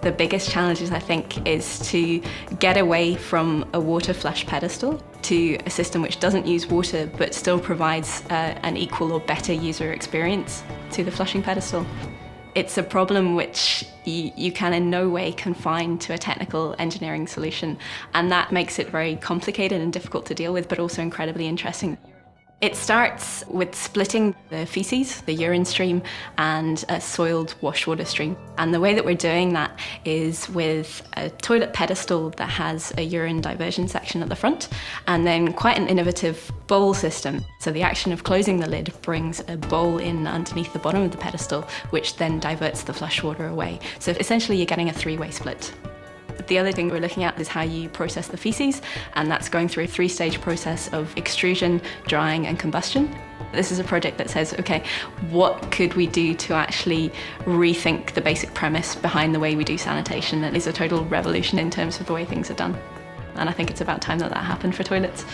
The biggest challenges, I think, is to get away from a water flush pedestal to a system which doesn't use water but still provides an equal or better user experience to the flushing pedestal. It's a problem which you can in no way confine to a technical engineering solution, and that makes it very complicated and difficult to deal with, but also incredibly interesting. It starts with splitting the feces, the urine stream, and a soiled wash water stream. And the way that we're doing that is with a toilet pedestal that has a urine diversion section at the front, and then quite an innovative bowl system. So the action of closing the lid brings a bowl in underneath the bottom of the pedestal, which then diverts the flush water away. So essentially you're getting a three-way split. The other thing we're looking at is how you process the feces, and that's going through a three-stage process of extrusion, drying and combustion. This is a project that says, okay, what could we do to actually rethink the basic premise behind the way we do sanitation? That is a total revolution in terms of the way things are done. And I think it's about time that that happened for toilets.